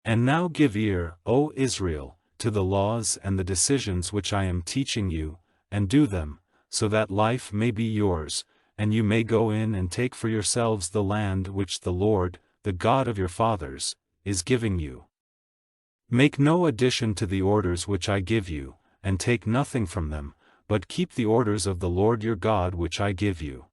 And now give ear, O Israel, to the laws and the decisions which I am teaching you, and do them, so that life may be yours, and you may go in and take for yourselves the land which the Lord, the God of your fathers, is giving you. Make no addition to the orders which I give you, and take nothing from them, but keep the orders of the Lord your God which I give you.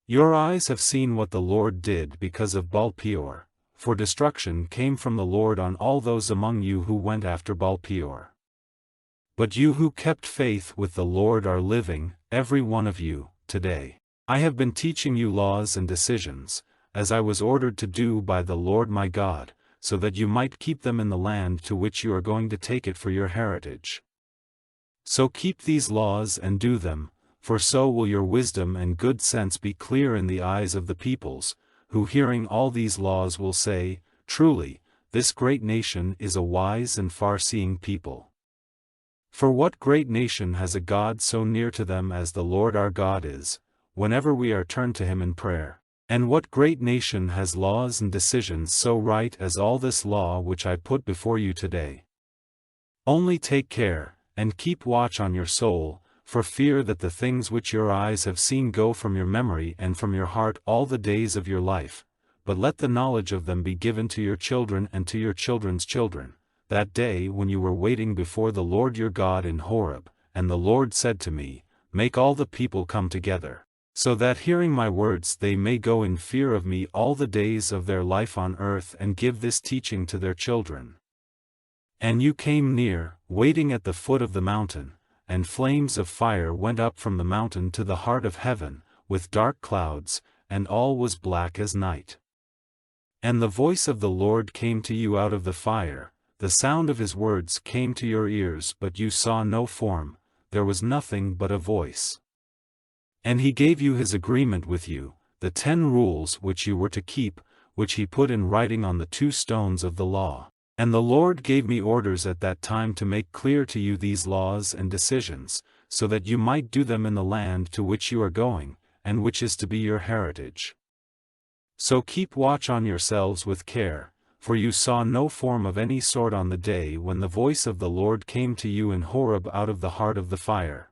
Your eyes have seen what the Lord did because of Baal-peor, for destruction came from the Lord on all those among you who went after Baal-peor. But you who kept faith with the Lord are living, every one of you, today. I have been teaching you laws and decisions, as I was ordered to do by the Lord my God, so that you might keep them in the land to which you are going to take it for your heritage. So keep these laws and do them, for so will your wisdom and good sense be clear in the eyes of the peoples, who hearing all these laws will say, Truly, this great nation is a wise and far-seeing people. For what great nation has a God so near to them as the Lord our God is, whenever we are turned to him in prayer? And what great nation has laws and decisions so right as all this law which I put before you today? Only take care, and keep watch on your soul, for fear that the things which your eyes have seen go from your memory and from your heart all the days of your life, but let the knowledge of them be given to your children and to your children's children, that day when you were waiting before the Lord your God in Horeb, and the Lord said to me, Make all the people come together, so that hearing my words they may go in fear of me all the days of their life on earth and give this teaching to their children. And you came near, waiting at the foot of the mountain, and flames of fire went up from the mountain to the heart of heaven, with dark clouds, and all was black as night. And the voice of the Lord came to you out of the fire, the sound of his words came to your ears but you saw no form, there was nothing but a voice. And he gave you his agreement with you, the 10 rules which you were to keep, which he put in writing on the 2 stones of the law. And the Lord gave me orders at that time to make clear to you these laws and decisions, so that you might do them in the land to which you are going, and which is to be your heritage. So keep watch on yourselves with care, for you saw no form of any sort on the day when the voice of the Lord came to you in Horeb out of the heart of the fire.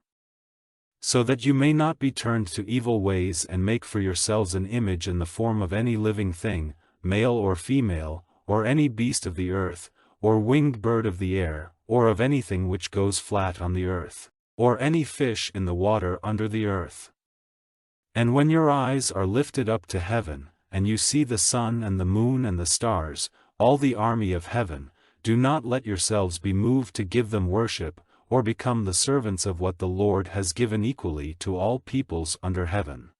So that you may not be turned to evil ways and make for yourselves an image in the form of any living thing, male or female, or any beast of the earth, or winged bird of the air, or of anything which goes flat on the earth, or any fish in the water under the earth. And when your eyes are lifted up to heaven, and you see the sun and the moon and the stars, all the army of heaven, do not let yourselves be moved to give them worship, or become the servants of what the Lord has given equally to all peoples under heaven.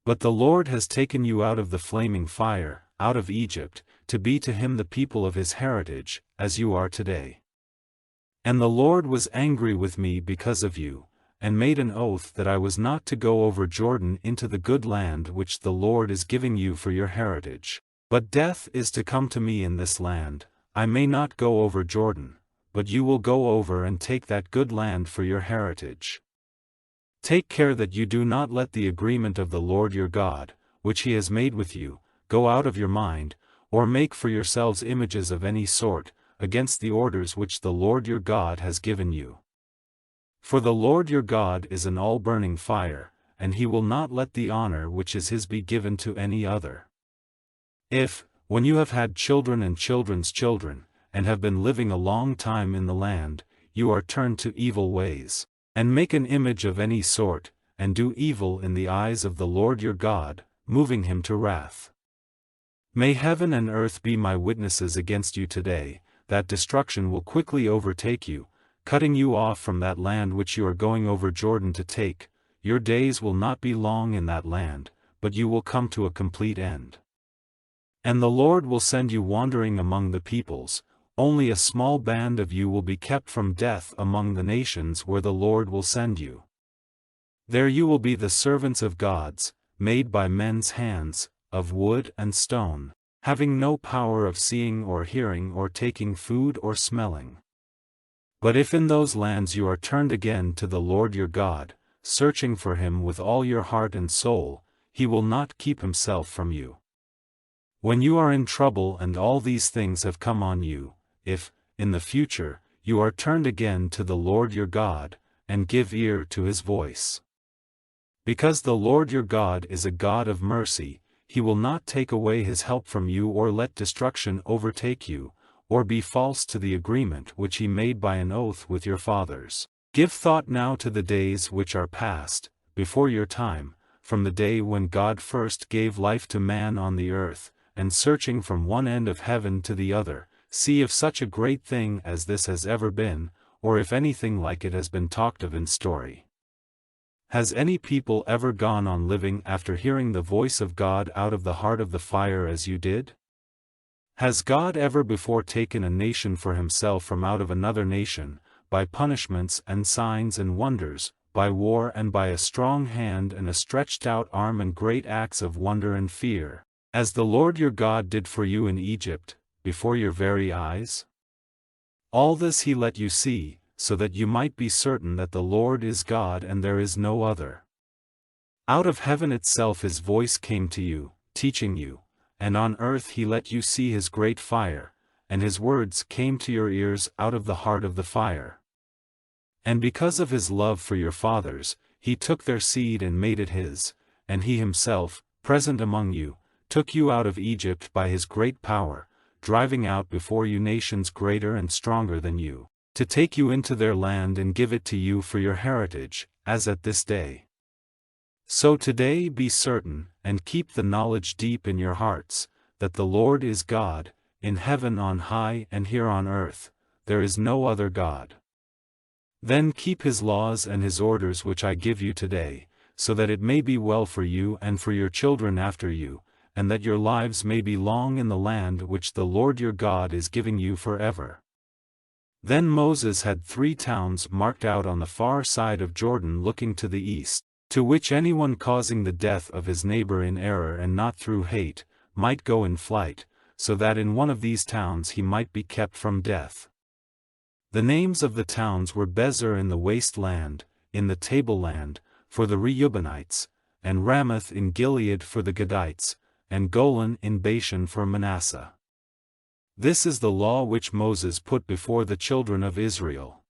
But the Lord has taken you out of the flaming fire, out of Egypt, to be to him the people of his heritage, as you are today. And the Lord was angry with me because of you, and made an oath that I was not to go over Jordan into the good land which the Lord is giving you for your heritage. But death is to come to me in this land, I may not go over Jordan, but you will go over and take that good land for your heritage. Take care that you do not let the agreement of the Lord your God, which he has made with you, go out of your mind, or make for yourselves images of any sort, against the orders which the Lord your God has given you. For the Lord your God is an all-burning fire, and he will not let the honor which is his be given to any other. If, when you have had children and children's children, and have been living a long time in the land, you are turned to evil ways, and make an image of any sort, and do evil in the eyes of the Lord your God, moving him to wrath. May heaven and earth be my witnesses against you today, that destruction will quickly overtake you, cutting you off from that land which you are going over Jordan to take. Your days will not be long in that land, but you will come to a complete end. And the Lord will send you wandering among the peoples, only a small band of you will be kept from death among the nations where the Lord will send you. There you will be the servants of gods, made by men's hands, of wood and stone, having no power of seeing or hearing or taking food or smelling. But if in those lands you are turned again to the Lord your God, searching for him with all your heart and soul, he will not keep himself from you. When you are in trouble and all these things have come on you, if, in the future, you are turned again to the Lord your God, and give ear to his voice. Because the Lord your God is a God of mercy, he will not take away his help from you or let destruction overtake you, or be false to the agreement which he made by an oath with your fathers. Give thought now to the days which are past, before your time, from the day when God first gave life to man on the earth, and searching from one end of heaven to the other, see if such a great thing as this has ever been, or if anything like it has been talked of in story. Has any people ever gone on living after hearing the voice of God out of the heart of the fire as you did? Has God ever before taken a nation for himself from out of another nation, by punishments and signs and wonders, by war and by a strong hand and a stretched out arm and great acts of wonder and fear, as the Lord your God did for you in Egypt, before your very eyes? All this he let you see, so that you might be certain that the Lord is God and there is no other. Out of heaven itself his voice came to you, teaching you, and on earth he let you see his great fire, and his words came to your ears out of the heart of the fire. And because of his love for your fathers, he took their seed and made it his, and he himself, present among you, took you out of Egypt by his great power, driving out before you nations greater and stronger than you, to take you into their land and give it to you for your heritage, as at this day. So today be certain, and keep the knowledge deep in your hearts, that the Lord is God, in heaven on high and here on earth, there is no other God. Then keep his laws and his orders which I give you today, so that it may be well for you and for your children after you, and that your lives may be long in the land which the Lord your God is giving you forever. Then Moses had 3 towns marked out on the far side of Jordan looking to the east, to which anyone causing the death of his neighbor in error and not through hate, might go in flight, so that in one of these towns he might be kept from death. The names of the towns were Bezer in the waste land, in the tableland, for the Reubenites, and Ramoth in Gilead for the Gadites, and Golan in Bashan for Manasseh. This is the law which Moses put before the children of Israel.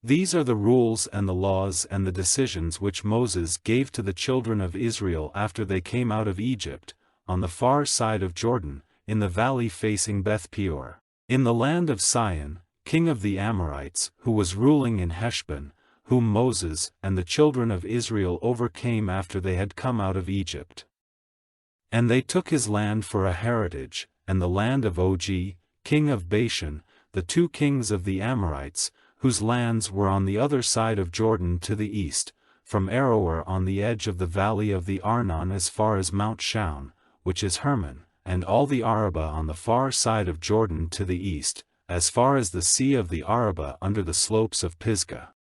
These are the rules and the laws and the decisions which Moses gave to the children of Israel after they came out of Egypt, on the far side of Jordan, in the valley facing Beth Peor, in the land of Sihon, king of the Amorites, who was ruling in Heshbon, whom Moses and the children of Israel overcame after they had come out of Egypt. And they took his land for a heritage, and the land of Og, king of Bashan, the 2 kings of the Amorites, whose lands were on the other side of Jordan to the east, from Aroer on the edge of the valley of the Arnon as far as Mount Shaun, which is Hermon, and all the Arabah on the far side of Jordan to the east, as far as the sea of the Arabah under the slopes of Pisgah.